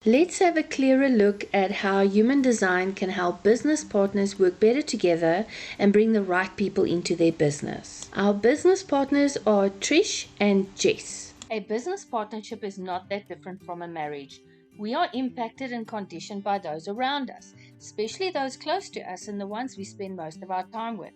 Let's have a clearer look at how human design can help business partners work better together and bring the right people into their business. Our business partners are Trish and Jess. A business partnership is not that different from a marriage. We are impacted and conditioned by those around us, especially those close to us and the ones we spend most of our time with.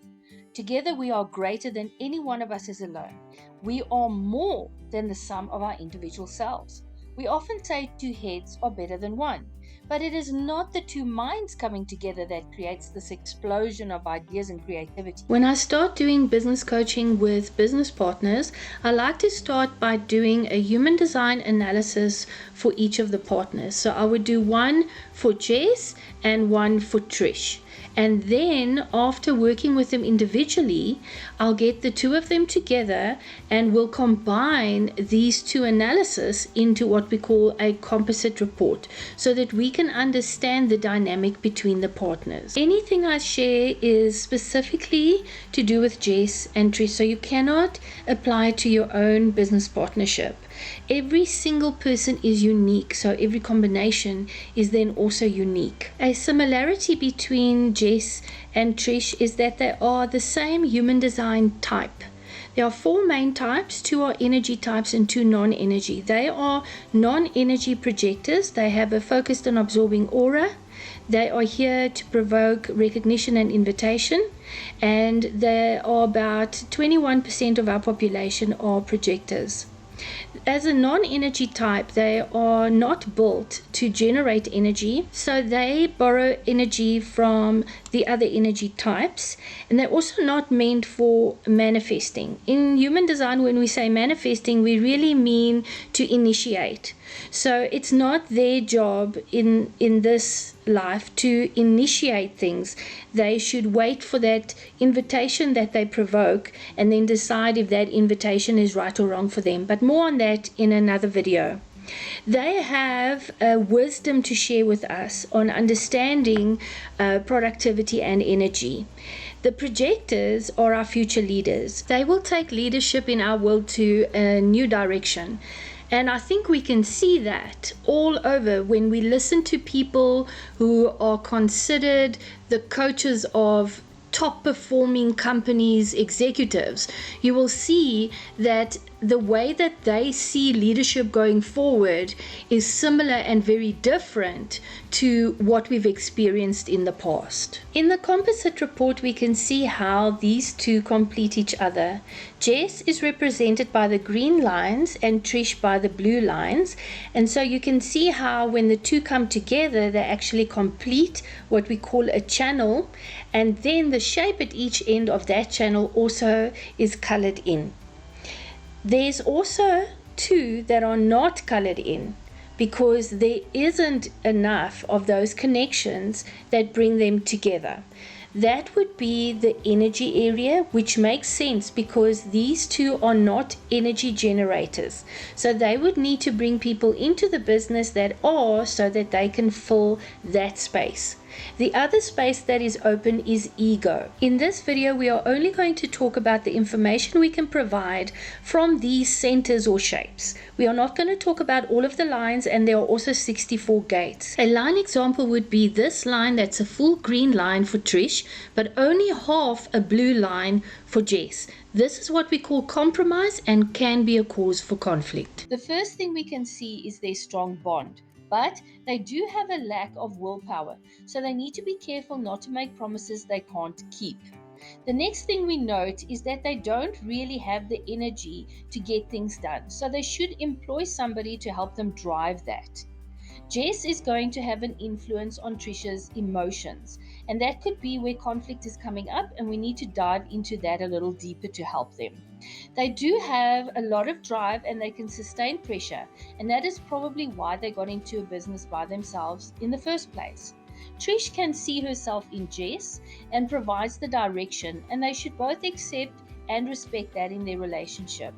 Together we are greater than any one of us is alone. We are more than the sum of our individual selves. We often say two heads are better than one, but it is not the two minds coming together that creates this explosion of ideas and creativity. When I start doing business coaching with business partners, I like to start by doing a human design analysis for each of the partners. So I would do one for Jess and one for Trish. And then after working with them individually, I'll get the two of them together and we'll combine these two analyses into what we call a composite report so that we can understand the dynamic between the partners. Anything I share is specifically to do with Jess and Trish, so you cannot apply it to your own business partnership. Every single person is unique, so every combination is then also unique. A similarity between Jess and Trish is that they are the same human design type. There are 4 main types, 2 are energy types and 2 non-energy. They are non-energy projectors. They have a focused and absorbing aura. They are here to provoke recognition and invitation, and they are about 21% of our population are projectors. As a non-energy type, they are not built to generate energy, so they borrow energy from the other energy types, and they're also not meant for manifesting. In human design, when we say manifesting, we really mean to initiate. So it's not their job in this life to initiate things. They should wait for that invitation that they provoke and then decide if that invitation is right or wrong for them. But more on that in another video. They have wisdom to share with us on understanding productivity and energy. The projectors are our future leaders. They will take leadership in our world to a new direction. And I think we can see that all over when we listen to people who are considered the coaches of top performing companies, executives. You will see that the way that they see leadership going forward is similar and very different to what we've experienced in the past. In the composite report, we can see how these two complete each other. Jess is represented by the green lines and Trish by the blue lines. And so you can see how when the two come together, they actually complete what we call a channel. And then the shape at each end of that channel also is colored in. There's also 2 that are not colored in because there isn't enough of those connections that bring them together. That would be the energy area, which makes sense because these 2 are not energy generators. So they would need to bring people into the business that are, so that they can fill that space. The other space that is open is ego. In this video, we are only going to talk about the information we can provide from these centers or shapes. We are not going to talk about all of the lines, and there are also 64 gates. A line example would be this line that's a full green line for Trish, but only half a blue line for Jess. This is what we call compromise and can be a cause for conflict. The first thing we can see is their strong bond. But they do have a lack of willpower, so they need to be careful not to make promises they can't keep. The next thing we note is that they don't really have the energy to get things done, so they should employ somebody to help them drive that. Jess is going to have an influence on Trisha's emotions, and that could be where conflict is coming up, and we need to dive into that a little deeper to help them. They do have a lot of drive and they can sustain pressure, and that is probably why they got into a business by themselves in the first place. Trish can see herself in Jess and provides the direction, and they should both accept and respect that in their relationship.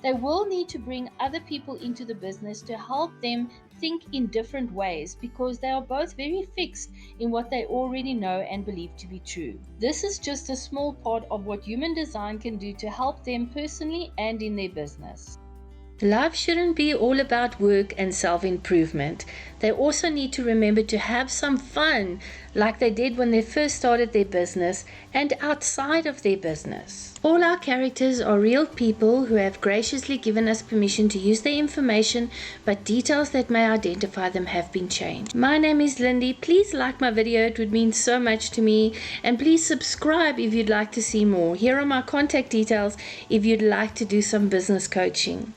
They will need to bring other people into the business to help them think in different ways because they are both very fixed in what they already know and believe to be true. This is just a small part of what human design can do to help them personally and in their business. Life shouldn't be all about work and self-improvement. They also need to remember to have some fun, like they did when they first started their business and outside of their business. All our characters are real people who have graciously given us permission to use their information, but details that may identify them have been changed. My name is Lindy. Please like my video, it would mean so much to me. And please subscribe if you'd like to see more. Here are my contact details if you'd like to do some business coaching.